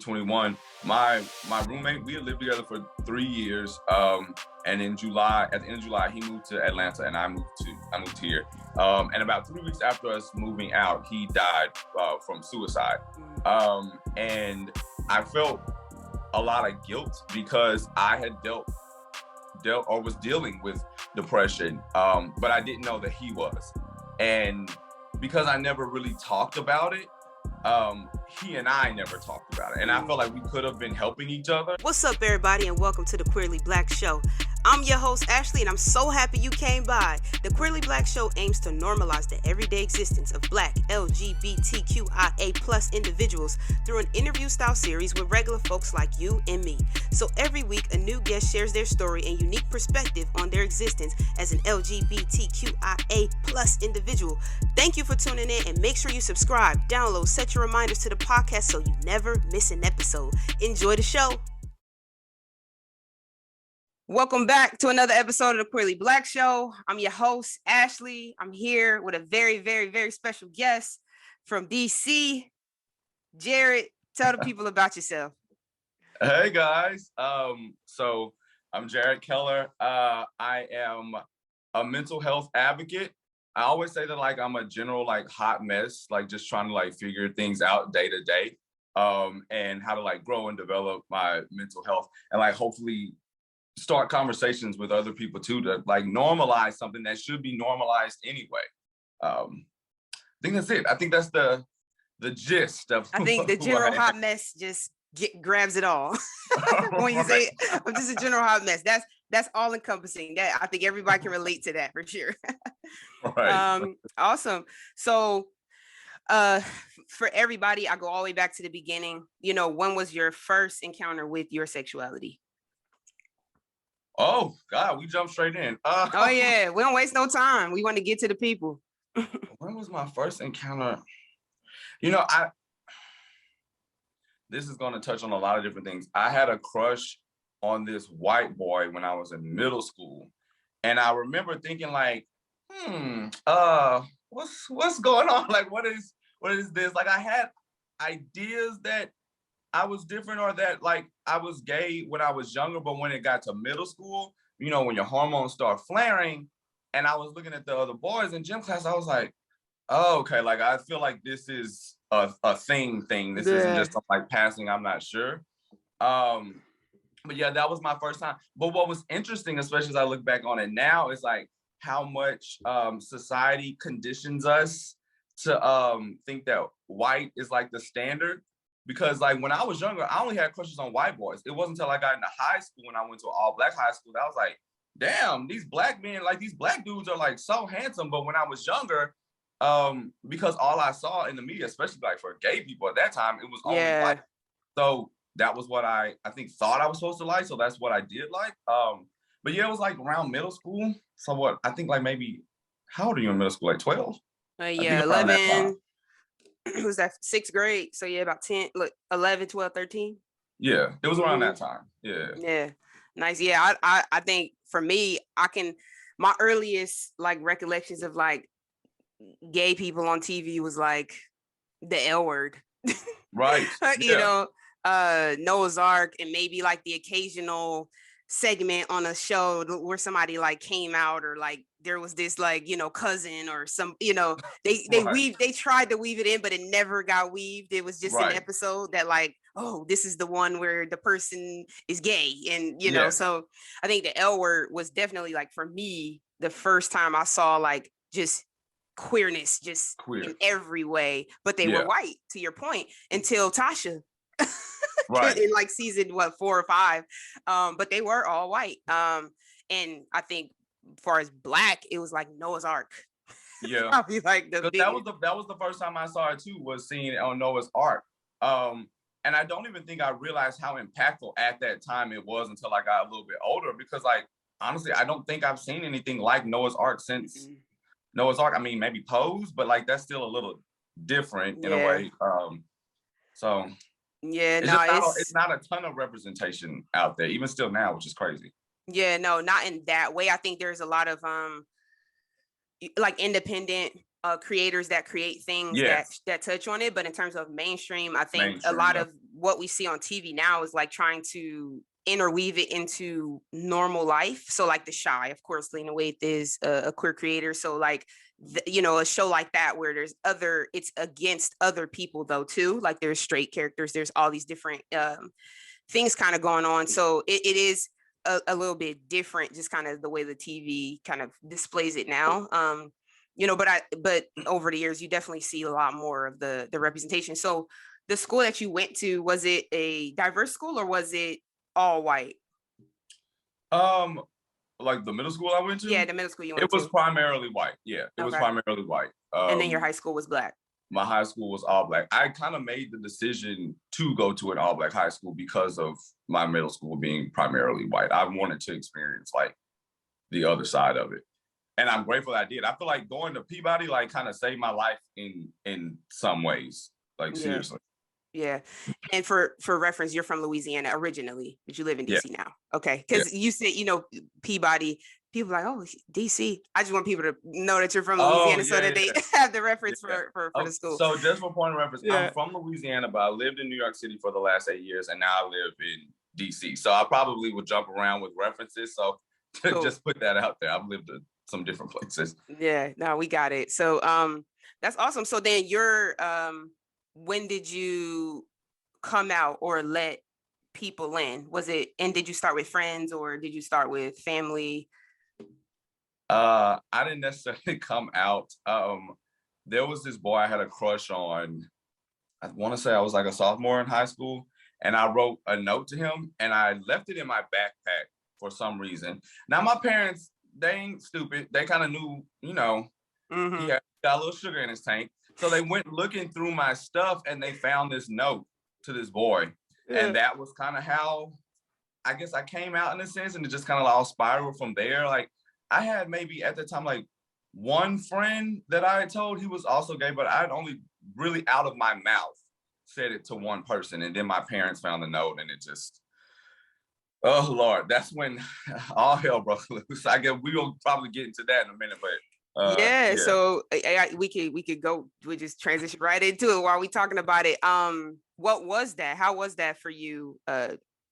21. My roommate, we had lived together for 3 years. And in July, at the end of July, he moved to Atlanta, and I moved here. And about 3 weeks after us moving out, he died from suicide. And I felt a lot of guilt because I had dealt or was dealing with depression, but I didn't know that he was. And because I never really talked about it, he and I never talked about it. And I felt like we could have been helping each other. What's up, everybody, and welcome to the Queerly Blax Show. I'm your host, Ashley, and I'm so happy you came by. The Queerly Blax Show aims to normalize the everyday existence of Black, LGBTQIA plus individuals through an interview-style series with regular folks like you and me. So every week, a new guest shares their story and unique perspective on their existence as an LGBTQIA plus individual. Thank you for tuning in, and make sure you subscribe, download, set your reminders to the podcast so you never miss an episode. Enjoy the show. Welcome back to another episode of the Queerly Blax Show. I'm your host, Ashley. I'm here with a very, very, very special guest from DC. Jarred, tell the people about yourself. Hey guys. So I'm Jarred Keller. I am a mental health advocate. I always say that I'm a general hot mess, just trying to figure things out day to day, and how to grow and develop my mental health, and hopefully start conversations with other people too, to normalize something that should be normalized anyway. I think that's it. I think that's the gist of. I think the general hot mess just grabs it all. When you say I'm just a general hot mess, that's all encompassing. That I think everybody can relate to that for sure. Right. Awesome. So for everybody, I go all the way back to the beginning. When was your first encounter with your sexuality? Oh God, we jumped straight in. Oh yeah, we don't waste no time. We want to get to the people. When was my first encounter? This is going to touch on a lot of different things. I had a crush on this white boy when I was in middle school, and I remember thinking what's going on? What is this? I had ideas that I was different, or that I was gay when I was younger, but when it got to middle school, when your hormones start flaring, and I was looking at the other boys in gym class, I was like, oh, okay, I feel like this is a thing. This isn't just passing, I'm not sure. But yeah, that was my first time. But what was interesting, especially as I look back on it now, is how much society conditions us to think that white is the standard. Because when I was younger, I only had crushes on white boys. It wasn't until I got into high school, when I went to an all-black high school, that I was like, damn, these black men, these black dudes are so handsome. But when I was younger, because all I saw in the media, especially for gay people at that time, it was only white. So that was what I think thought I was supposed to like. So that's what I did like. But yeah, it was around middle school. So what, I think maybe, how old are you in middle school? 12? Yeah, 11. Was that 6th grade? So yeah, about 10, 11, 12, 13. Yeah, it was around that time. Yeah. Nice. Yeah, I think for me, my earliest recollections of gay people on TV was the L word. Right. Noah's Ark, and maybe the occasional segment on a show where somebody came out, or there was this cousin or some, they right. They tried to weave it in, but it never got weaved. It was just right. An episode that oh, this is the one where the person is gay, and know, so I think the L word was definitely for me the first time I saw just queerness, just queer in every way. But they were white, to your point, until Tasha. Right. In season 4 or 5, but they were all white, and I think as far as black, it was Noah's Ark. Yeah. Probably that was the first time I saw it too, was seeing it on Noah's Ark, and I don't even think I realized how impactful at that time it was until I got a little bit older, because honestly, I don't think I've seen anything like Noah's Ark since Noah's Ark. I mean, maybe Pose, but that's still a little different in a way. So yeah, it's not a ton of representation out there, even still now, which is crazy. Yeah, no, not in that way. I think there's a lot of independent creators that create things that touch on it, but in terms of mainstream, I think a lot of what we see on TV now is like trying to interweave it into normal life. So like The Shy, of course, Lena Waithe is a queer creator. So like, a show like that where it's against other people though too. Like there's straight characters, there's all these different things kind of going on. So it is a little bit different, just kind of the way the TV kind of displays it now. But over the years, you definitely see a lot more of the representation. So the school that you went to, was it a diverse school or was it all white? Like the middle school I went to? Yeah, the middle school you went to. It was primarily white. Yeah, it was primarily white. And then your high school was Black? My high school was all Black. I kind of made the decision to go to an all Black high school because of my middle school being primarily white. I wanted to experience like the other side of it. And I'm grateful I did. I feel like going to Peabody like kind of saved my life in some ways. Like seriously. Yeah. And for reference, you're from Louisiana originally, but you live in DC now. Okay. Because you said, Peabody, people are like, oh, DC. I just want people to know that you're from Louisiana so that they have the reference for the school. So just for point of reference, I'm from Louisiana, but I lived in New York City for the last 8 years, and now I live in DC. So I probably would jump around with references. So just put that out there. I've lived in some different places. Yeah, no, we got it. So that's awesome. So then when did you come out or let people in? And did you start with friends or did you start with family? I didn't necessarily come out. There was this boy I had a crush on. I want to say I was like a sophomore in high school, and I wrote a note to him and I left it in my backpack for some reason. Now my parents, they ain't stupid. They kind of knew, he got a little sugar in his tank. So they went looking through my stuff and they found this note to this boy. Yeah. And that was kind of how I guess I came out in a sense, and it just kind of all spiraled from there. Like I had maybe at the time, like one friend that I had told he was also gay, but I had only really out of my mouth said it to one person. And then my parents found the note and it just, oh Lord, that's when all hell broke loose. I guess we will probably get into that in a minute, but so we could just transition right into it while we talking about it. What was that? How was that for you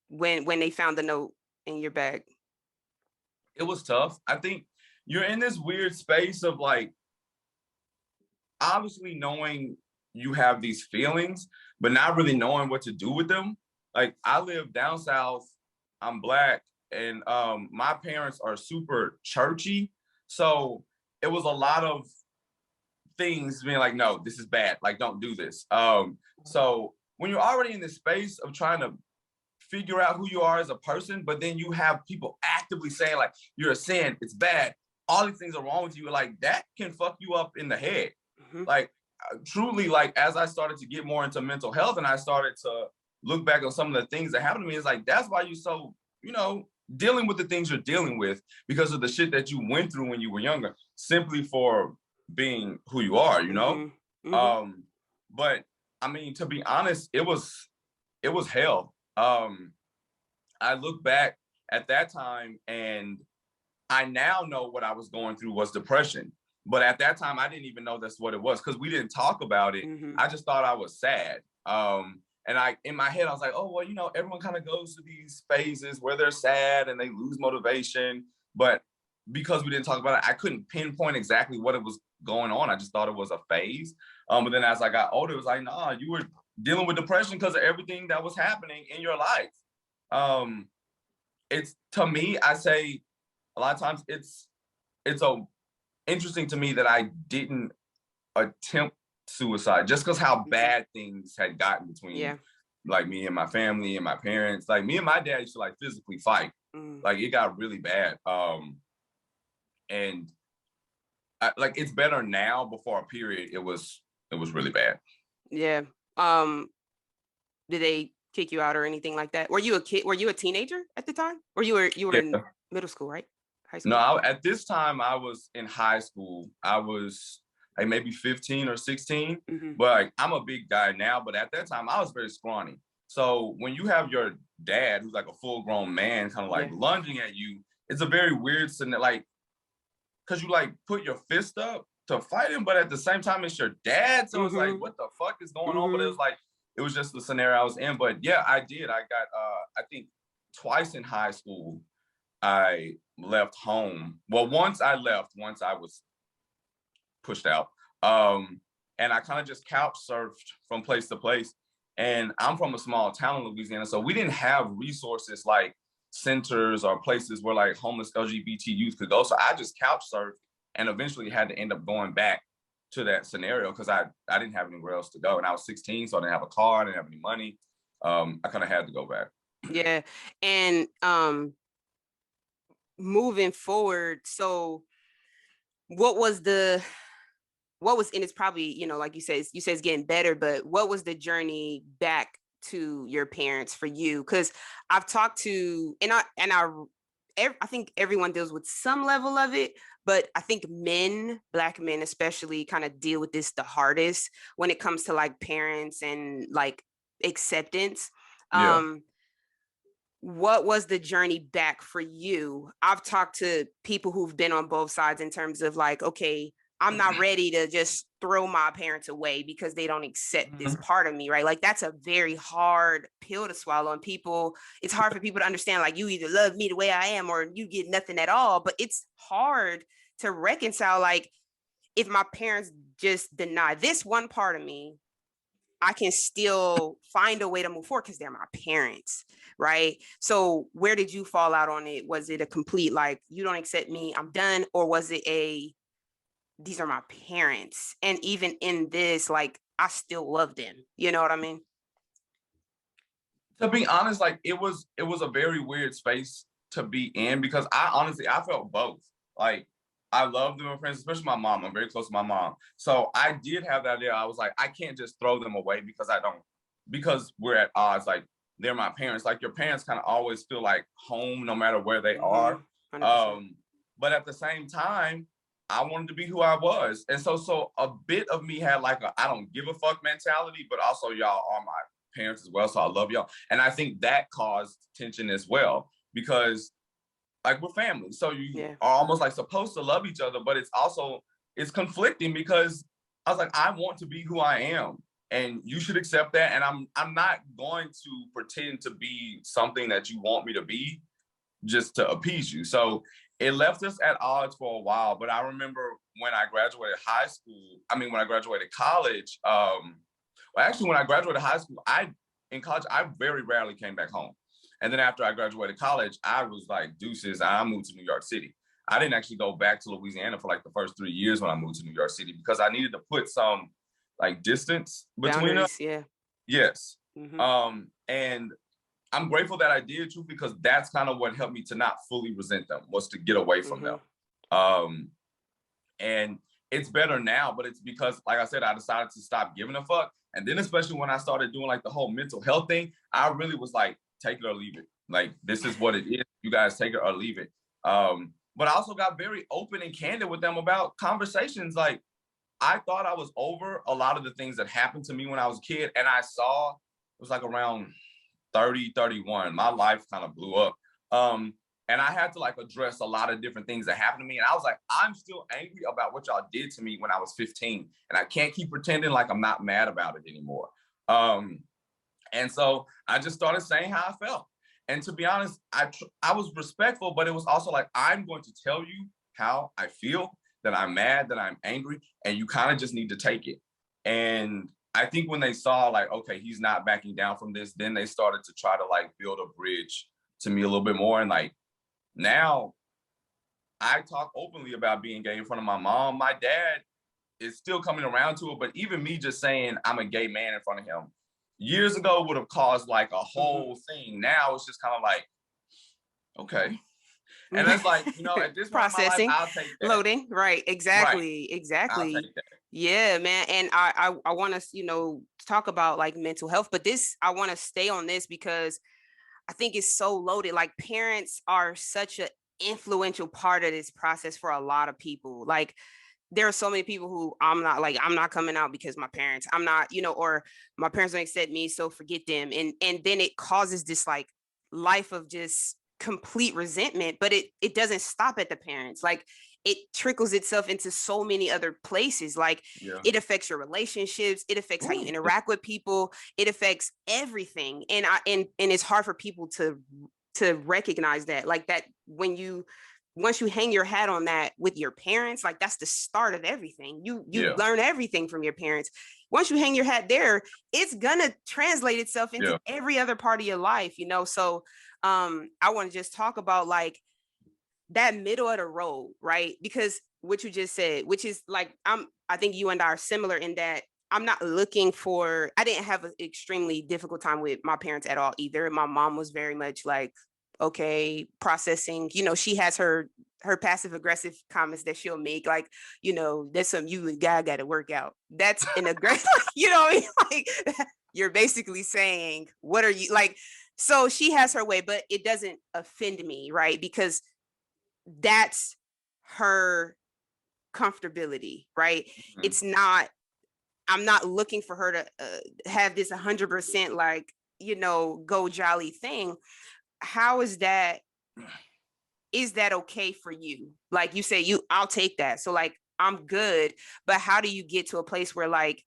when they found the note in your bag? It was tough. I think you're in this weird space of like obviously knowing you have these feelings but not really knowing what to do with them. Like I live down south, I'm Black, and my parents are super churchy, so it was a lot of things being like, no, this is bad. Like, don't do this. So when you're already in this space of trying to figure out who you are as a person, but then you have people actively saying like, you're a sin, it's bad, all these things are wrong with you, like that can fuck you up in the head. Like truly, like as I started to get more into mental health and I started to look back on some of the things that happened to me, it's like, that's why you're so, dealing with the things you're dealing with because of the shit that you went through when you were younger, simply for being who you are, But I mean, to be honest, it was hell. I look back at that time and I now know what I was going through was depression. But at that time, I didn't even know that's what it was because we didn't talk about it. I just thought I was sad. And in my head, I was like, oh, well, everyone kind of goes through these phases where they're sad and they lose motivation. But because we didn't talk about it, I couldn't pinpoint exactly what it was going on. I just thought it was a phase. But then as I got older, it was like, nah, you were dealing with depression because of everything that was happening in your life. It's, to me, I say a lot of times it's interesting to me that I didn't attempt suicide just because how bad things had gotten between like me and my family and my parents. Like me and my dad used to like physically fight. Like it got really bad. And like it's better now. Before a period, it was really bad. Yeah. Did they kick you out or anything like that? Were you a kid? Were you a teenager at the time? Or you were in middle school, right? High school? No, at this time I was in high school. I was like maybe 15 or 16, but like, I'm a big guy now, but at that time I was very scrawny. So when you have your dad, who's like a full grown man, kind of like lunging at you, it's a very weird scenario, like, cause you like put your fist up to fight him, but at the same time, it's your dad. So it's like, what the fuck is going on? But it was like, it was just the scenario I was in. But yeah, I did. I got, I think twice in high school, I left home. Well, once I was pushed out. And I kind of just couch surfed from place to place. And I'm from a small town in Louisiana, so we didn't have resources like centers or places where like homeless LGBT youth could go. So I just couch surfed and eventually had to end up going back to that scenario because I didn't have anywhere else to go. And I was 16, so I didn't have a car, I didn't have any money. I kind of had to go back. Yeah. And moving forward, so what was, and it's probably, you know, like you said it's getting better, but what was the journey back to your parents for you? Because I've talked to, I think everyone deals with some level of it, but I think Black men especially, kind of deal with this the hardest when it comes to like parents and like acceptance. Yeah. What was the journey back for you? I've talked to people who've been on both sides in terms of like, okay, I'm not ready to just throw my parents away because they don't accept this part of me, right? Like that's a very hard pill to swallow. And it's hard for people to understand, like you either love me the way I am or you get nothing at all. But it's hard to reconcile, like if my parents just deny this one part of me, I can still find a way to move forward because they're my parents, right? So where did you fall out on it? Was it a complete, like, you don't accept me, I'm done? Or was it these are my parents, and even in this, like, I still love them? You know what I mean? To be honest, like it was a very weird space to be in because I felt both. Like I love them friends, especially my mom. I'm very close to my mom. So I did have that idea. I was like, I can't just throw them away because we're at odds. Like they're my parents. Like your parents kind of always feel like home no matter where they are. 100%. But at the same time, I wanted to be who I was. And so a bit of me had like I don't give a fuck mentality, but also y'all are my parents as well. So I love y'all. And I think that caused tension as well because like we're family. So you are almost like supposed to love each other, but it's conflicting because I was like, I want to be who I am and you should accept that. And I'm not going to pretend to be something that you want me to be just to appease you. So it left us at odds for a while. But I remember when I graduated college, when I graduated high school, in college, I very rarely came back home. And then after I graduated college, I was like, deuces, I moved to New York City. I didn't actually go back to Louisiana for like the first 3 years when I moved to New York City because I needed to put some like distance between us. Yeah. Yes. And I'm grateful that I did too, because that's kind of what helped me to not fully resent them, was to get away from them. And it's better now, but it's because, like I said, I decided to stop giving a fuck. And then especially when I started doing like the whole mental health thing, I really was like, take it or leave it. Like, this is what it is. You guys take it or leave it. But I also got very open and candid with them about conversations. Like, I thought I was over a lot of the things that happened to me when I was a kid. And I saw, it was like around 30, 31, my life kind of blew up. And I had to like address a lot of different things that happened to me. And I was like, I'm still angry about what y'all did to me when I was 15. And I can't keep pretending like I'm not mad about it anymore. And so I just started saying how I felt. And to be honest, I was respectful, but it was also like, I'm going to tell you how I feel, that I'm mad, that I'm angry, and you kind of just need to take it. And I think when they saw like, okay, he's not backing down from this, then they started to try to like build a bridge to me a little bit more. And like, now I talk openly about being gay in front of my mom. My dad is still coming around to it, but even me just saying I'm a gay man in front of him years ago would have caused like a whole thing. Now it's just kind of like, okay. And that's like, you know, at this processing, point in my life, I'll take that. Loading, right? Exactly, Right. exactly. I'll take that. Yeah, man. And I want to, you know, talk about like mental health, but I want to stay on this because I think it's so loaded. Like, parents are such an influential part of this process for a lot of people. Like, there are so many people who I'm not coming out because my parents, I'm not, you know, or my parents don't accept me, so forget them. And then it causes this like life of just complete resentment, but it doesn't stop at the parents. Like, it trickles itself into so many other places. Like it affects your relationships, it affects how you interact with people, it affects everything. And it's hard for people to recognize that, like that once you hang your hat on that with your parents, like that's the start of everything. You learn everything from your parents. Once you hang your hat there, it's gonna translate itself into every other part of your life, you know? So I want to just talk about like that middle of the road, right? Because what you just said, which is like, I think you and I are similar in that I'm not looking for, I didn't have an extremely difficult time with my parents at all either. My mom was very much like, okay, processing, you know, she has her passive aggressive comments that she'll make, like, you know, there's some you and guy got to work out. That's an aggressive, you know, like you're basically saying, what are you like? So she has her way, but it doesn't offend me, right? Because that's her comfortability, right? Mm-hmm. It's not, I'm not looking for her to have this 100% like, you know, go jolly thing. How is that okay for you? Like you say, I'll take that. So like, I'm good, but how do you get to a place where like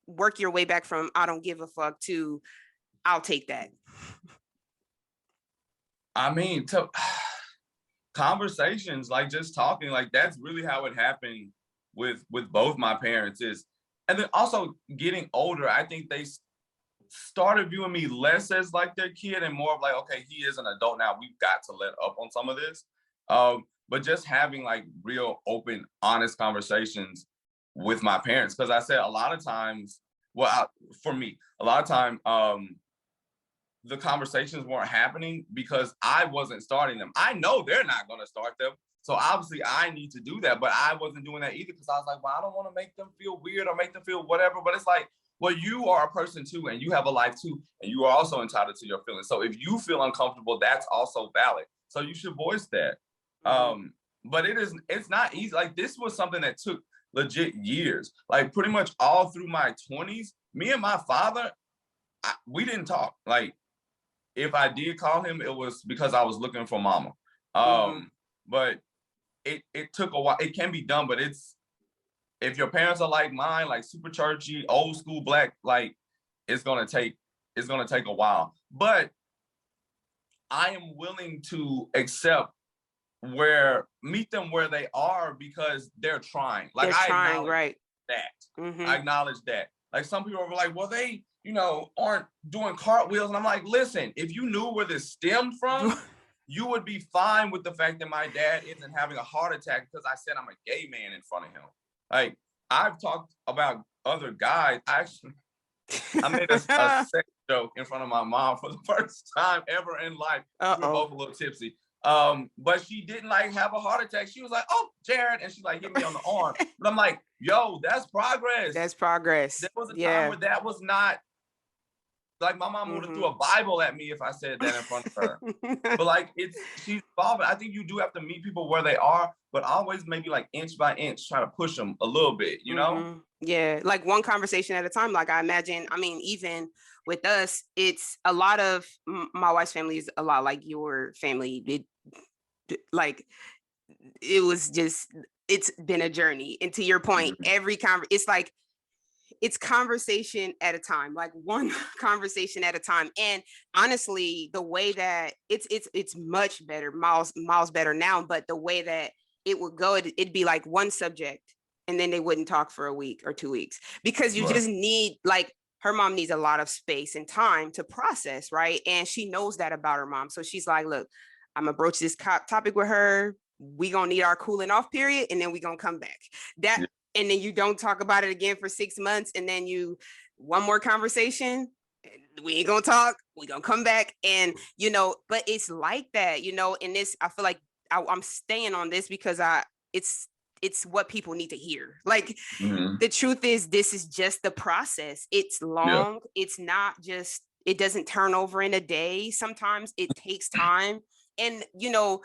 work your way back from, I don't give a fuck to, I'll take that? I mean, conversations, like just talking, like that's really how it happened with both my parents is, and then also getting older, I think they started viewing me less as like their kid and more of like, okay, he is an adult now, we've got to let up on some of this. But just having like real open, honest conversations with my parents, because I said a lot of times, for me, a lot of time, the conversations weren't happening because I wasn't starting them. I know they're not going to start them. So obviously I need to do that, but I wasn't doing that either because I was like, well, I don't want to make them feel weird or make them feel whatever. But it's like, well, you are a person too, and you have a life too, and you are also entitled to your feelings. So if you feel uncomfortable, that's also valid. So you should voice that. Mm-hmm. But it's not easy. Like this was something that took legit years. Like pretty much all through my 20s, me and my father, we didn't talk. Like if I did call him, it was because I was looking for mama. But it took a while. It can be done, but if your parents are like mine, like super churchy, old school Black, like it's gonna take a while. But I am willing to meet them where they are because they're trying. Like they're trying, right? That. Mm-hmm. I acknowledge that. Like some people are like, well, they, you know, aren't doing cartwheels. And I'm like, listen, if you knew where this stemmed from, you would be fine with the fact that my dad isn't having a heart attack because I said I'm a gay man in front of him. Like I've talked about other guys. I made a sex joke in front of my mom for the first time ever in life. We were both a little tipsy. But she didn't like have a heart attack. She was like, oh, Jarred. And she like hit me on the arm. But I'm like, yo, that's progress. That's progress. There was a time where that was not, like my mom would have threw a Bible at me if I said that in front of her. But like she's evolving. I think you do have to meet people where they are, but always maybe like inch by inch, try to push them a little bit, you know? Yeah, like one conversation at a time. Like I imagine, I mean, even with us, it's a lot of, my wife's family is a lot like your family. It was just, it's been a journey. And to your point, it's like, it's conversation at a time, like one conversation at a time. And honestly, the way that it's much better, miles better now, but the way that it would go, it'd be like one subject and then they wouldn't talk for a week or 2 weeks because you just need, like, her mom needs a lot of space and time to process, right? And she knows that about her mom. So she's like, look, I'm gonna broach this topic with her. We gonna need our cooling off period and then we gonna come back. And then you don't talk about it again for 6 months. And then one more conversation, we ain't gonna talk, we gonna come back. And, you know, but it's like that, you know, in this, I feel like I'm staying on this because it's what people need to hear. Like the truth is, this is just the process. It's long. It's not just, it doesn't turn over in a day. Sometimes it takes time. And, you know,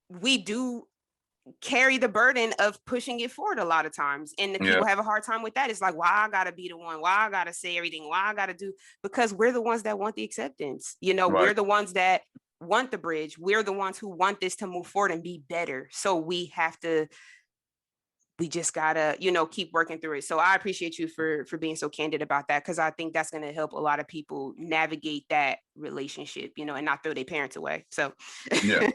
we do carry the burden of pushing it forward a lot of times. And the people have a hard time with that. It's like, why I gotta be the one, why I gotta say everything, why I gotta do, because we're the ones that want the acceptance. You know, we're the ones that want the bridge. We're the ones who want this to move forward and be better. So we just gotta, keep working through it. So I appreciate you for being so candid about that, because I think that's going to help a lot of people navigate that relationship, and not throw their parents away. So yeah.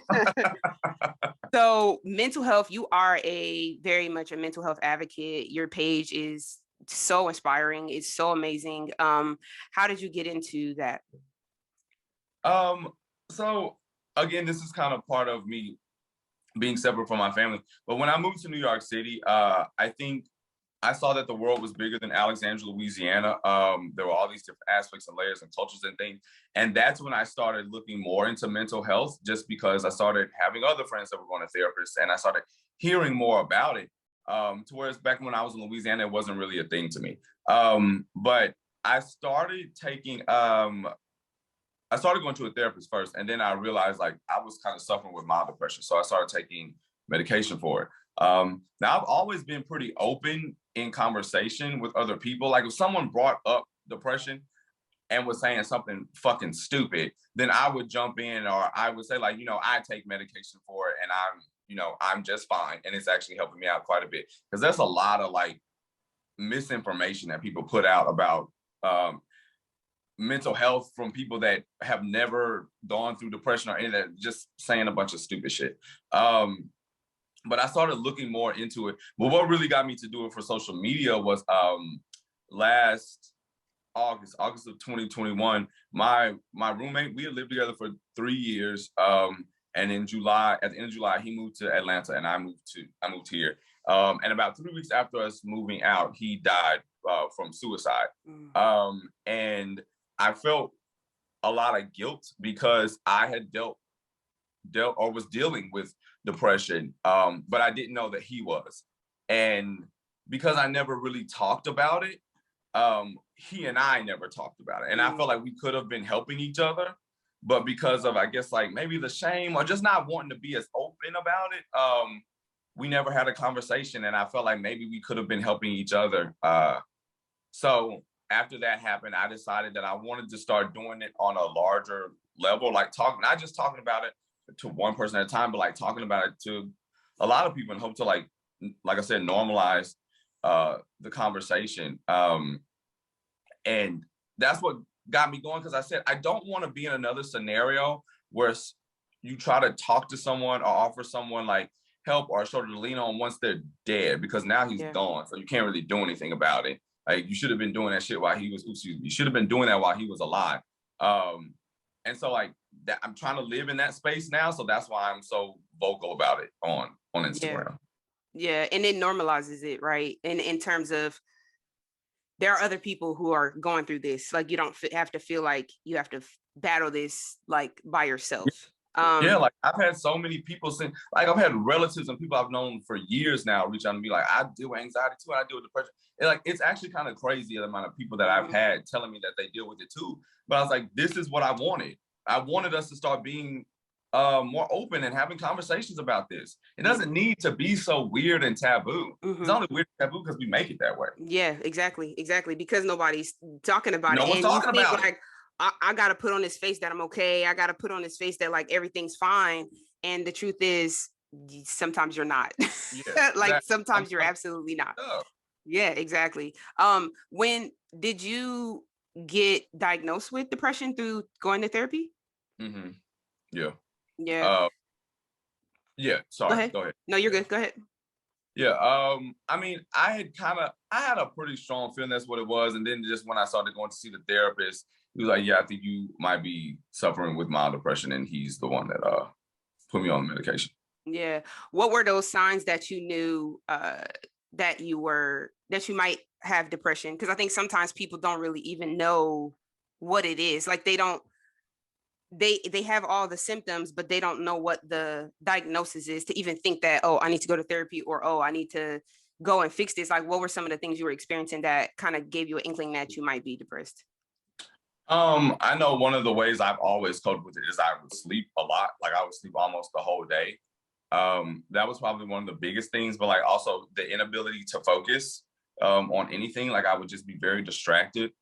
So mental health, you are very much a mental health advocate. Your page is so inspiring. It's so amazing. How did you get into that? So again, this is kind of part of me being separate from my family. But when I moved to New York City, I think I saw that the world was bigger than Alexandria, Louisiana. There were all these different aspects and layers and cultures and things. And that's when I started looking more into mental health, just because I started having other friends that were going to therapists, and I started hearing more about it. To whereas back when I was in Louisiana, it wasn't really a thing to me. But I started going to a therapist first, and then I realized like I was kind of suffering with mild depression. So I started taking medication for it. Now I've always been pretty open in conversation with other people. Like if someone brought up depression and was saying something fucking stupid, then I would jump in, or I would say like, I take medication for it and I'm just fine. And it's actually helping me out quite a bit. Because there's a lot of like misinformation that people put out about mental health from people that have never gone through depression or any of that, just saying a bunch of stupid shit. But I started looking more into it. But what really got me to do it for social media was last August of 2021, my roommate, we had lived together for 3 years. And in July, at the end of July, he moved to Atlanta and I moved here. And about 3 weeks after us moving out, he died from suicide. And I felt a lot of guilt because I had dealt or was dealing with depression, but I didn't know that he was. And because I never really talked about it, he and I never talked about it. And I felt like we could have been helping each other, but because of, I guess, like maybe the shame or just not wanting to be as open about it, we never had a conversation. And I felt like maybe we could have been helping each other. So after that happened, I decided that I wanted to start doing it on a larger level, like not just talking about it to one person at a time, but like talking about it to a lot of people and hope to like I said, normalize the conversation. And that's what got me going, because I said, I don't want to be in another scenario where you try to talk to someone or offer someone like help or a shoulder to lean on once they're dead, because now he's gone. So you can't really do anything about it. Like you should have been doing that shit while he was, you should have been doing that while he was alive. And so like that, I'm trying to live in that space now. So that's why I'm so vocal about it on Instagram. Yeah. And it normalizes it, right? And in terms of, there are other people who are going through this. Like you don't have to feel like you have to battle this like by yourself. Like I've had so many people say, like I've had relatives and people I've known for years now reach out and be like, I deal with anxiety too, and I deal with depression. And like it's actually kind of crazy the amount of people that I've had telling me that they deal with it too. But I was like, this is what I wanted. I wanted us to start being more open and having conversations about this. It doesn't need to be so weird and taboo. It's only weird and taboo because we make it that way. Yeah, exactly. Because nobody's talking about it. No one's talking about it. I got to put on this face that I'm okay. I got to put on this face that like everything's fine. And the truth is, sometimes you're not. Like sometimes you're absolutely not. Yeah, exactly. When did you get diagnosed with depression? Through going to therapy? Yeah. Sorry. Go ahead. No, you're good. Go ahead. Yeah. I mean, I had a pretty strong feeling that's what it was. And then just when I started going to see the therapist, he was like, yeah, I think you might be suffering with mild depression. And he's the one that put me on the medication. Yeah. What were those signs that you knew that you might have depression? Because I think sometimes people don't really even know what it is. Like they have all the symptoms, but they don't know what the diagnosis is to even think that, oh, I need to go to therapy, or, oh, I need to go and fix this. Like, what were some of the things you were experiencing that kind of gave you an inkling that you might be depressed? I know one of the ways I've always coped with it is I would sleep a lot. Like I would sleep almost the whole day. That was probably one of the biggest things, but like also the inability to focus on anything. Like I would just be very distracted.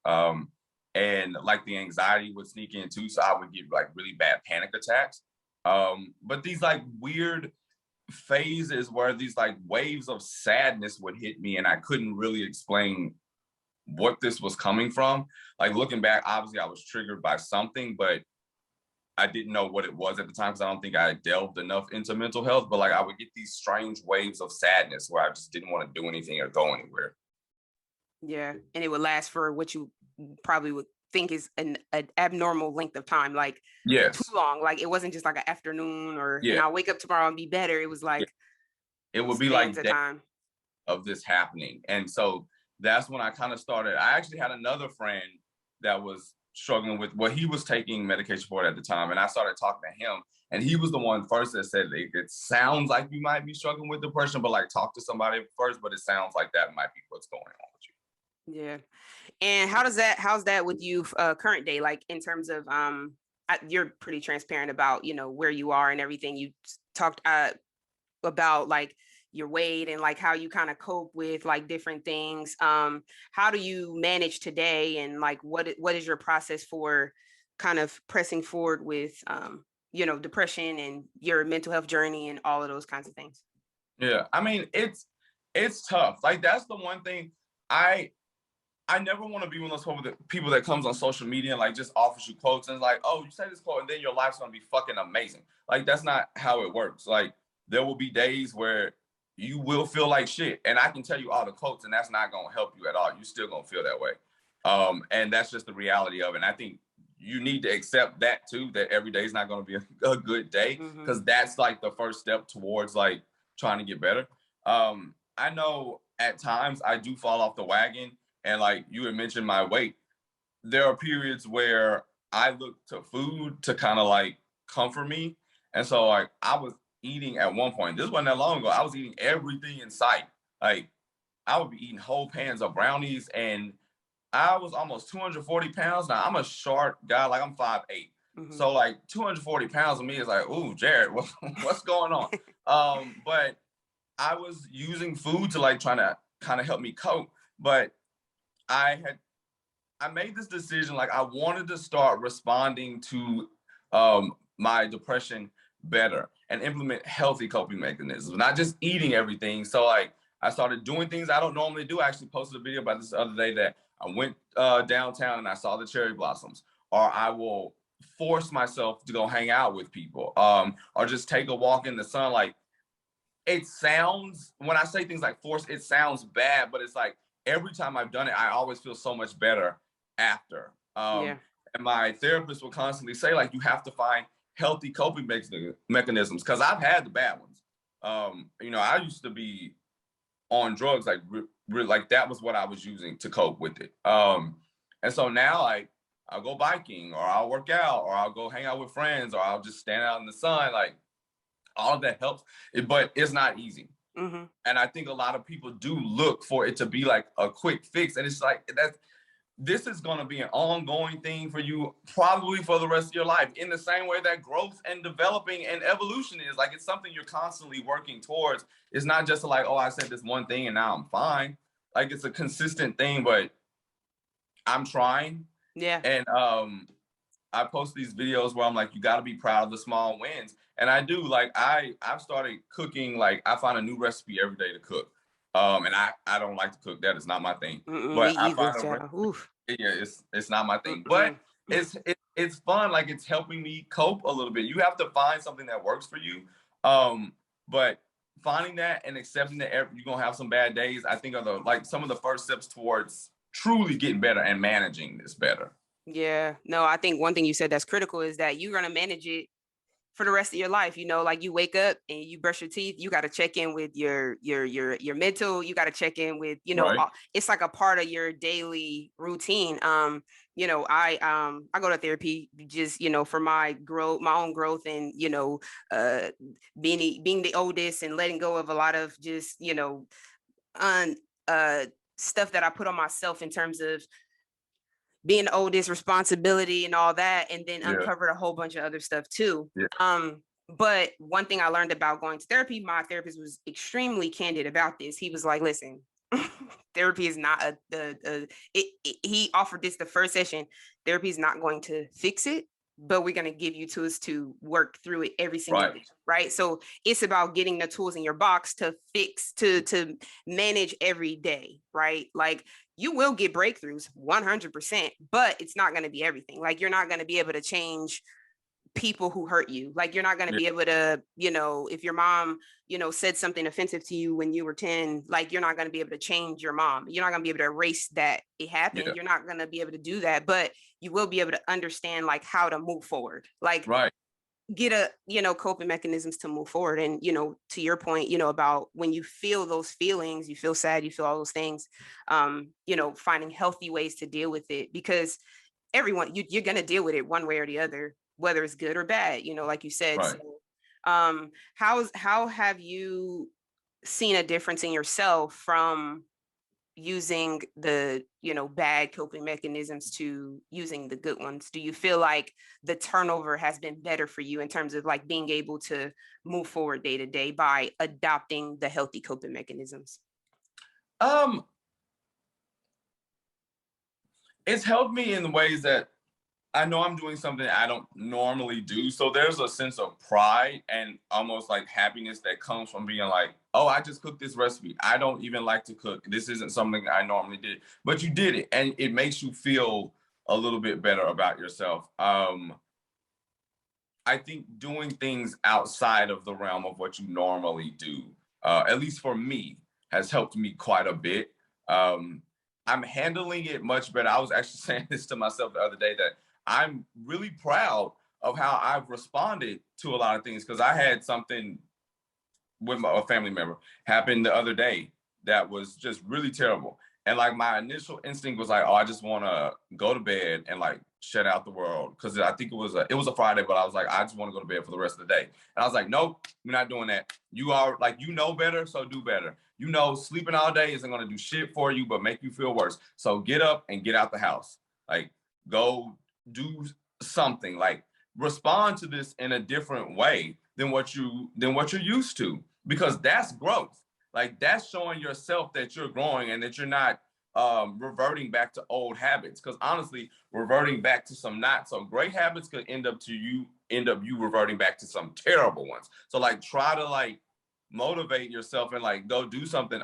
and like the anxiety would sneak in too. So I would get like really bad panic attacks. But these like weird phases where these like waves of sadness would hit me and I couldn't really explain what this was coming from. Like looking back, obviously I was triggered by something, but I didn't know what it was at the time because I don't think I delved enough into mental health. But like I would get these strange waves of sadness where I just didn't want to do anything or go anywhere. Yeah, and it would last for what you probably would think is an abnormal length of time, like too Yes. long. Like it wasn't just like an afternoon or and Yeah. I'll wake up tomorrow and be better. It was Yeah. like It would be spans like of days time. of this happening. And so that's when I kind of started. I actually had another friend that was struggling with he was taking medication for it at the time. And I started talking to him. And he was the one first that said, it sounds like you might be struggling with depression, but like talk to somebody first. But it sounds like that might be what's going on with you. Yeah. And how's that with you current day, like in terms of you're pretty transparent about, you know, where you are and everything. You talked about like your weight and like how you kind of cope with like different things. How do you manage today, and like what is your process for kind of pressing forward with you know, depression and your mental health journey and all of those kinds of things? Yeah, I mean, it's tough. Like that's the one thing I never want to be one of those people that comes on social media and like just offers you quotes and like, oh, you say this quote and then your life's gonna be fucking amazing. Like that's not how it works. Like there will be days where you will feel like shit, and I can tell you all the quotes, and that's not gonna help you at all. You still gonna feel that way, and that's just the reality of it. And I think you need to accept that too. That every day is not gonna be a good day, because that's like the first step towards like trying to get better. I know at times I do fall off the wagon. And like you had mentioned my weight, there are periods where I look to food to kind of like comfort me. And so like I was eating at one point, this wasn't that long ago, I was eating everything in sight. Like I would be eating whole pans of brownies, and I was almost 240 pounds. Now I'm a short guy, like I'm 5'8". So like 240 pounds of me is like, ooh, Jarred, what's going on? But I was using food to like trying to kind of help me cope. But I made this decision, like I wanted to start responding to my depression better and implement healthy coping mechanisms, not just eating everything. So like I started doing things I don't normally do. I actually posted a video about this the other day that I went downtown and I saw the cherry blossoms, or I will force myself to go hang out with people, or just take a walk in the sun. Like it sounds, when I say things like force, it sounds bad, but it's like, every time I've done it, I always feel so much better after. And my therapist will constantly say, like, you have to find healthy coping mechanisms, because I've had the bad ones. You know, I used to be on drugs, like, like that was what I was using to cope with it. And so now, like, I'll go biking, or I'll work out, or I'll go hang out with friends, or I'll just stand out in the sun. Like, all of that helps, but it's not easy. And I think a lot of people do look for it to be like a quick fix. And it's like, this is going to be an ongoing thing for you probably for the rest of your life, in the same way that growth and developing and evolution is. Like, it's something you're constantly working towards. It's not just like, oh, I said this one thing and now I'm fine. Like, it's a consistent thing, but I'm trying. Yeah. And I post these videos where I'm like, you got to be proud of the small wins. And I do. Like I've started cooking. Like I find a new recipe every day to cook. And I don't like to cook. That is not my thing. But I find a recipe. Yeah, it's not my thing. But it's fun. Like it's helping me cope a little bit. You have to find something that works for you. But finding that and accepting that you're gonna have some bad days, I think are some of the first steps towards truly getting better and managing this better. Yeah, no, I think one thing you said that's critical is that you're going to manage it for the rest of your life. You know, like you wake up and you brush your teeth, you got to check in with your mental, you got to check in with, you know, it's like a part of your daily routine. You know, I go to therapy just, you know, for my own growth, and, you know, being the oldest and letting go of a lot of just, you know, stuff that I put on myself in terms of being the oldest, responsibility and all that, and then uncovered a whole bunch of other stuff too. But one thing I learned about going to therapy, my therapist was extremely candid about this. He was like, listen, Therapy is not he offered this the first session. Therapy is not going to fix it, but we're going to give you tools to work through it every single day, right? So it's about getting the tools in your box to fix, to manage every day, right? Like you will get breakthroughs 100%, but it's not going to be everything. Like you're not going to be able to change people who hurt you. Like you're not going to be able to, if your mom, said something offensive to you when you were 10, like you're not going to be able to change your mom. You're not going to be able to erase that it happened. You're not going to be able to do that, but you will be able to understand like how to move forward. Like get coping mechanisms to move forward. And, to your point, about when you feel those feelings, you feel sad, you feel all those things, finding healthy ways to deal with it, because everyone, you're going to deal with it one way or the other, whether it's good or bad, like you said. So, how have you seen a difference in yourself from using the, bad coping mechanisms to using the good ones? Do you feel like the turnover has been better for you in terms of like being able to move forward day to day by adopting the healthy coping mechanisms? It's helped me in ways that I know I'm doing something I don't normally do. So there's a sense of pride and almost like happiness that comes from being like, oh, I just cooked this recipe. I don't even like to cook. This isn't something I normally did, but you did it. And it makes you feel a little bit better about yourself. I think doing things outside of the realm of what you normally do, at least for me, has helped me quite a bit. I'm handling it much better. I was actually saying this to myself the other day that I'm really proud of how I've responded to a lot of things, because I had something with a family member happen the other day that was just really terrible. And like my initial instinct was like, oh, I just want to go to bed and like shut out the world. Cause I think it was a Friday, but I was like, I just want to go to bed for the rest of the day. And I was like, nope, we're not doing that. You are like, better, so do better. Sleeping all day isn't going to do shit for you, but make you feel worse. So get up and get out the house. Like go do something, like respond to this in a different way than what you're used to, because that's growth. Like that's showing yourself that you're growing and that you're not reverting back to old habits. Because honestly, reverting back to some not so great habits could end up you reverting back to some terrible ones. So like try to like motivate yourself and like go do something.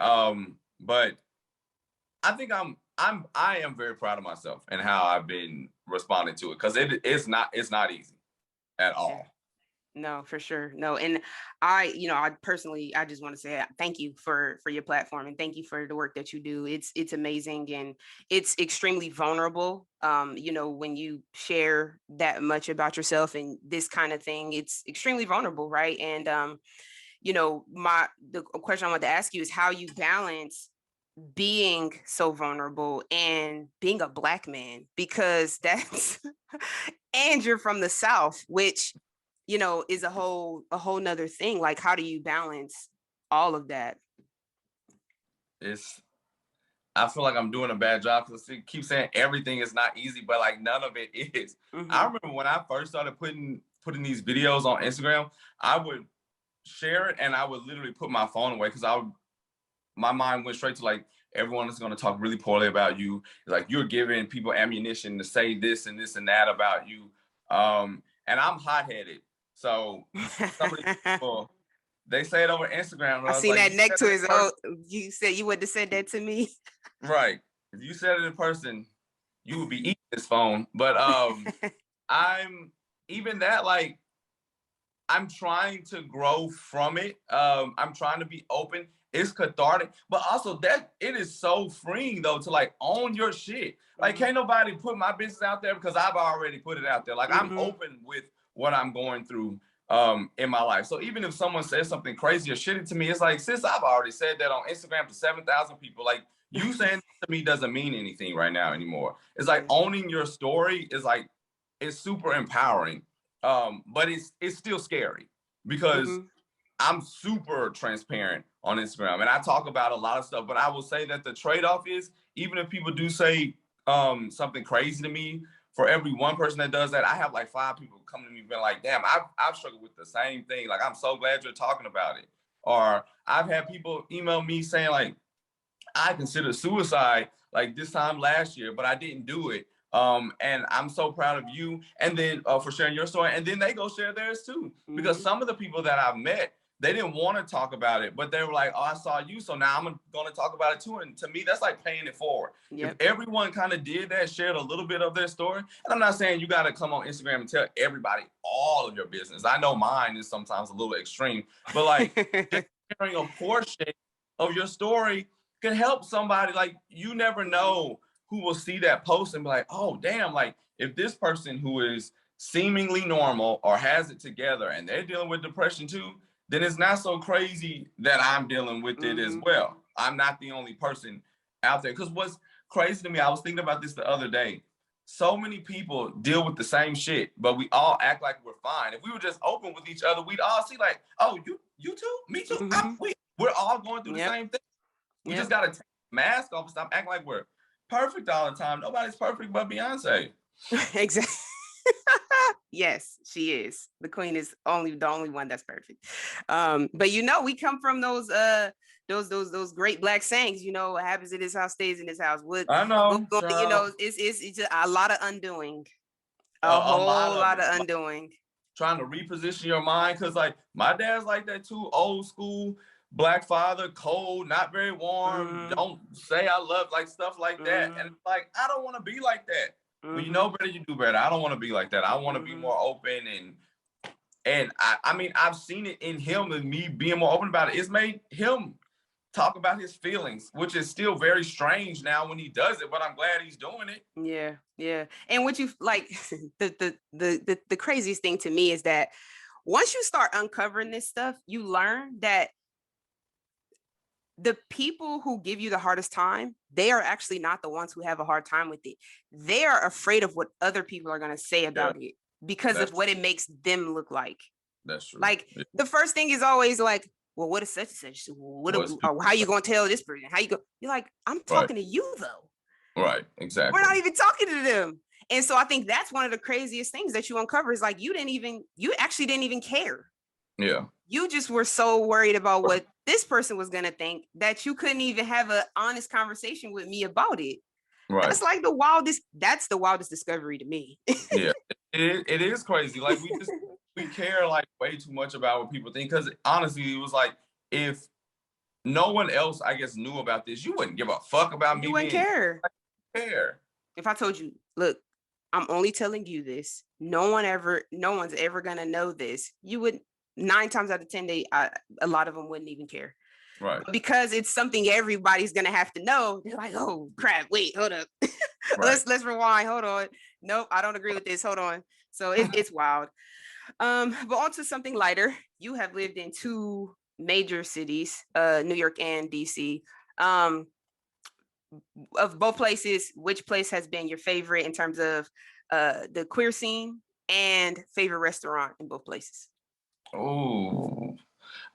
But I think I am very proud of myself and how I've been responding to it, because it's not easy at all. No, for sure. No. And I personally, I just want to say thank you for your platform, and thank you for the work that you do. It's amazing, and it's extremely vulnerable. When you share that much about yourself and this kind of thing, it's extremely vulnerable, right? And the question I want to ask you is how you balance being so vulnerable and being a Black man, because that's and you're from the South, which is a whole nother thing. Like, how do you balance all of that? I feel like I'm doing a bad job because I keep saying everything is not easy, but like none of it is. Mm-hmm. I remember when I first started putting these videos on Instagram, I would share it and I would literally put my phone away, because my mind went straight to like, everyone is going to talk really poorly about you. Like you're giving people ammunition to say this and this and that about you. And I'm hot-headed. So some of these people, they say it over Instagram. I seen that next to his own. You said you wouldn't have said that to me. Right. If you said it in person, you would be eating this phone. But I'm even that, like, I'm trying to grow from it. I'm trying to be open. It's cathartic, but also that it is so freeing though to like own your shit. Like can't nobody put my business out there because I've already put it out there. Like I'm open with what I'm going through in my life. So even if someone says something crazy or shitty to me, it's like, sis, I've already said that on Instagram to 7,000 people. Like you saying to me doesn't mean anything right now anymore. It's like owning your story is like, it's super empowering. But it's still scary because I'm super transparent on Instagram and I talk about a lot of stuff, but I will say that the trade-off is, even if people do say something crazy to me, for every one person that does that, I have like 5 people come to me being like, damn, I've struggled with the same thing. Like, I'm so glad you're talking about it. Or I've had people email me saying like, I considered suicide like this time last year, but I didn't do it. And I'm so proud of you. And then for sharing your story. And then they go share theirs too. Because some of the people that I've met, they didn't want to talk about it, but they were like, oh, I saw you, so now I'm going to talk about it too. And to me, that's like paying it forward. If everyone kind of did that, shared a little bit of their story, and I'm not saying you got to come on Instagram and tell everybody all of your business. I know mine is sometimes a little extreme, but like just sharing a portion of your story can help somebody. Like, you never know who will see that post and be like, oh, damn, like if this person who is seemingly normal or has it together and they're dealing with depression too, then it's not so crazy that I'm dealing with it as well. I'm not the only person out there. Because what's crazy to me, I was thinking about this the other day. So many people deal with the same shit, but we all act like we're fine. If we were just open with each other, we'd all see like, oh, you too? Me too? We're all going through the same thing. We just got to take the mask off and stop acting like we're perfect all the time. Nobody's perfect but Beyonce. Exactly. Yes, she is. The queen is the only one that's perfect. But we come from those great Black sayings. What happens in this house stays in this house. I know. It's a lot of undoing. A whole lot of undoing. Trying to reposition your mind, because like my dad's like that too, old school Black father, cold, not very warm, don't say I love, like stuff like that. And it's like, I don't want to be like that. When you know better, you do better. I don't want to be like that. I want to be more open, and I mean, I've seen it in him and me being more open about it. It's made him talk about his feelings, which is still very strange now when he does it, but I'm glad he's doing it. Yeah. And what you like, the craziest thing to me is that once you start uncovering this stuff, you learn that the people who give you the hardest time, they are actually not the ones who have a hard time with it. They are afraid of what other people are going to say about it because of what it makes them look like. That's true. Like the first thing is always like, well, what is such and such? How are you going to tell this person? How you go? You're like, I'm talking to you though. Right. Exactly. We're not even talking to them. And so I think that's one of the craziest things that you uncover is like, you actually didn't even care. Yeah. You just were so worried about what this person was going to think that you couldn't even have an honest conversation with me about it. Right. That's like that's the wildest discovery to me. Yeah, it is crazy. Like we care like way too much about what people think. Because honestly, it was like, if no one else, I guess, knew about this, you wouldn't give a fuck about me. You wouldn't care. Care. If I told you, look, I'm only telling you this. No one's ever gonna know this. You would 9 times out of 10, a lot of them wouldn't even care. Right. But because it's something everybody's gonna have to know, they're like, oh crap, wait, hold up. Let's rewind. Hold on. Nope, I don't agree with this. Hold on. So it's wild. But on to something lighter. You have lived in 2 major cities, New York and DC. Of both places, which place has been your favorite in terms of the queer scene, and favorite restaurant in both places? Oh,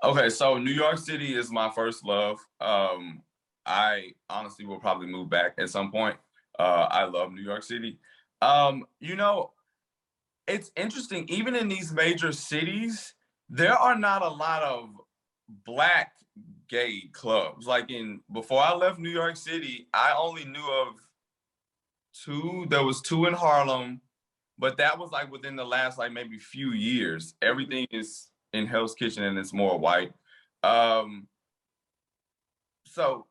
okay. So New York City is my first love. I honestly will probably move back at some point. I love New York City. It's interesting. Even in these major cities, there are not a lot of Black gay clubs. Like before I left New York City, I only knew of 2. There was 2 in Harlem, but that was like within the last like maybe few years. Everything is in Hell's Kitchen and it's more white. So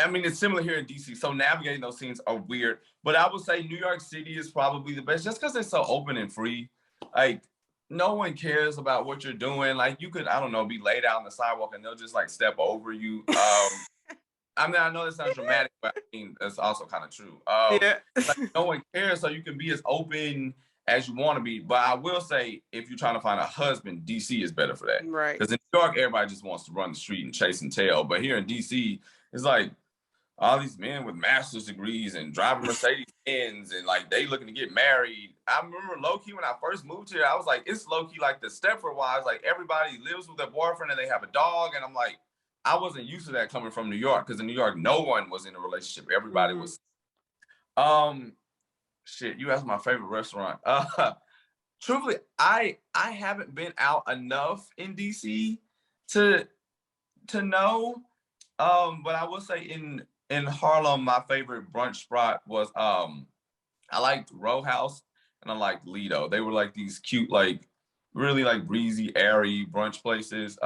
I mean, it's similar here in DC. So navigating those scenes are weird, but I would say New York City is probably the best just because they're so open and free. Like, no one cares about what you're doing. Like, you could, I don't know, be laid out on the sidewalk and they'll just like step over you. I mean, I know that sounds dramatic, but I mean, that's also kind of true. Like, no one cares, so you can be as open as you want to be. But I will say, if you're trying to find a husband, DC is better for that. Right. Because in New York, everybody just wants to run the street and chase and tail. But here in DC, it's like all these men with master's degrees and driving Mercedes-Benz and like they looking to get married. I remember low-key when I first moved here, I was like, it's low-key like the Stepford Wives. Like, everybody lives with their boyfriend and they have a dog. And I'm like, I wasn't used to that coming from New York, because in New York, no one was in a relationship. Everybody was. Shit, you asked my favorite restaurant. Truthfully, I haven't been out enough in DC to know. But I will say in Harlem, my favorite brunch spot was I liked Row House and I liked Lido. They were like these cute, like really like breezy, airy brunch places.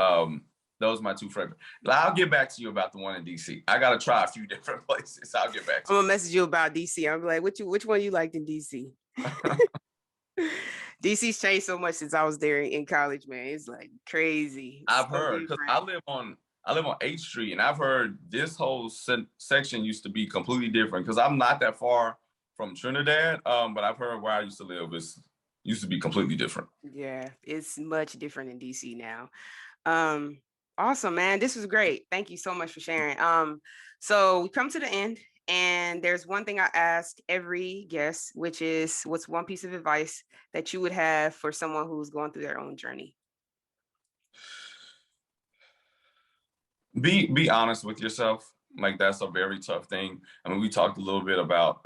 Those are my two favorite. I'll get back to you about the one in DC. I gotta try a few different places. I'll get back to I'm you. gonna message you about DC. I'm like, which one you liked in DC? DC's changed so much since I was there in college, man. It's like crazy. I've So heard because I live on 8th Street, and I've heard this whole section used to be completely different. Because I'm not that far from Trinidad, but I've heard where I used to live used to be completely different. Yeah, it's much different in DC now. Awesome, man. This was great. Thank you so much for sharing. So we come to the end, and there's one thing I ask every guest, which is, what's one piece of advice that you would have for someone who's going through their own journey? Be honest with yourself. Like that's a very tough thing. I mean, we talked a little bit about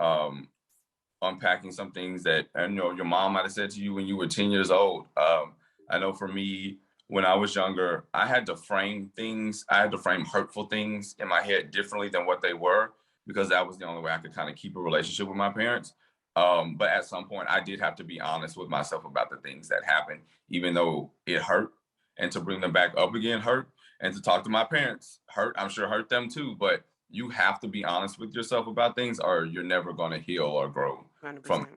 unpacking some things that your mom might have said to you when you were 10 years old. I know for me, when I was younger, I had to frame things. I had to frame hurtful things in my head differently than what they were, because that was the only way I could kind of keep a relationship with my parents. But at some point, I did have to be honest with myself about the things that happened, even though it hurt, and to bring them back up again hurt, and to talk to my parents hurt. I'm sure hurt them too, but you have to be honest with yourself about things, or you're never going to heal or grow 100%. from it.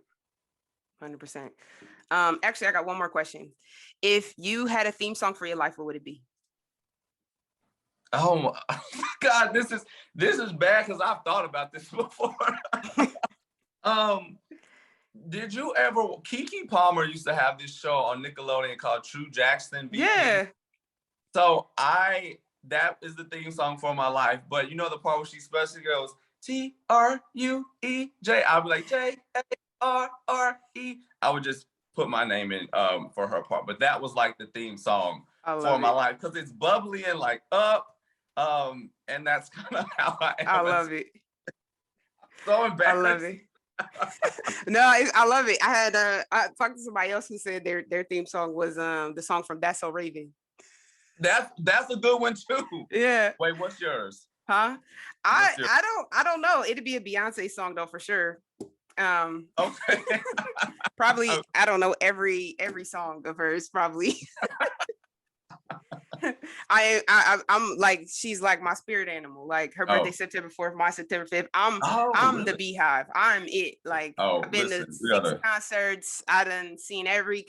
100%. Actually, I got one more question. If you had a theme song for your life, what would it be? Oh my God, this is bad because I've thought about this before. Did you ever? Keke Palmer used to have this show on Nickelodeon called True Jackson. Yeah. So that is the theme song for my life. But you know the part where she especially goes TRUEJ. I'll be like JARRE. I would just put my name in for her part. But that was like the theme song for my life, because it's bubbly and like up. And that's kind of how I am. I love it. So embarrassed. I love it. No, I love it. I talked to somebody else who said their theme song was the song from That's So Raven. That's a good one too. Yeah. Wait, what's yours? Huh? I don't know. It'd be a Beyonce song though, for sure. Okay. Probably, I don't know every song of hers, probably. I'm like, she's like my spirit animal. Like her birthday September 4th, my September 5th. I'm really? The Beehive. I'm it. Like I've been to 6 concerts. I done seen every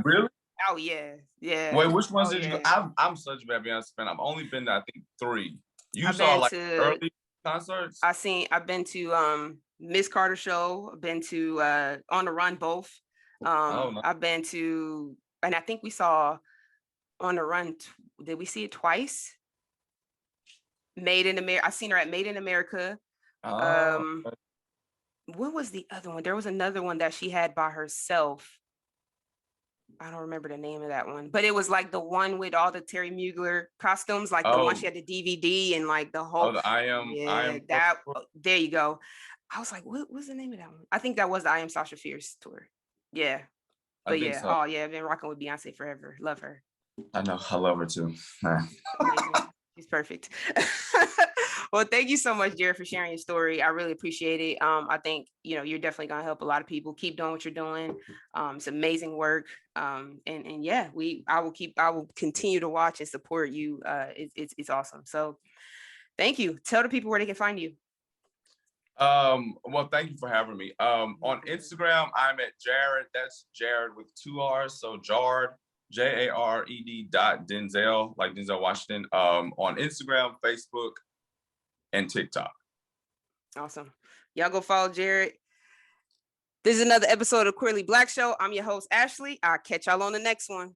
really. Oh yeah. Wait, which ones did you go? I'm such a bad Beyonce fan. I've only been to, I think, 3. You saw like early concerts? I've been to Miss Carter show. I've been to On the Run both. No. I've been to, and I think we saw On the Run. Did we see it twice? Made in America. I seen her at Made in America. What was the other one? There was another one that she had by herself. I don't remember the name of that one, but it was like the one with all the Terry Mugler costumes, like the one she had the DVD and like the whole. I am. There you go. I was like, what was the name of that one? I think that was the I Am Sasha Fierce tour. Yeah, but yeah, so. Oh yeah, I've been rocking with Beyonce forever. Love her. I know, I love her too. She's perfect. Well, thank you so much, Jarred, for sharing your story. I really appreciate it. I think you're definitely gonna help a lot of people. Keep doing what you're doing. It's amazing work. And yeah, I will continue to watch and support you. It's awesome. So thank you. Tell the people where they can find you. Well, thank you for having me. On Instagram, I'm at Jarred. That's Jarred with 2 R's. So Jarred. JARED.Denzel, like Denzel Washington, on Instagram, Facebook, and TikTok. Awesome. Y'all go follow Jarred. This is another episode of Queerly Blax Show. I'm your host, Ashley. I'll catch y'all on the next one.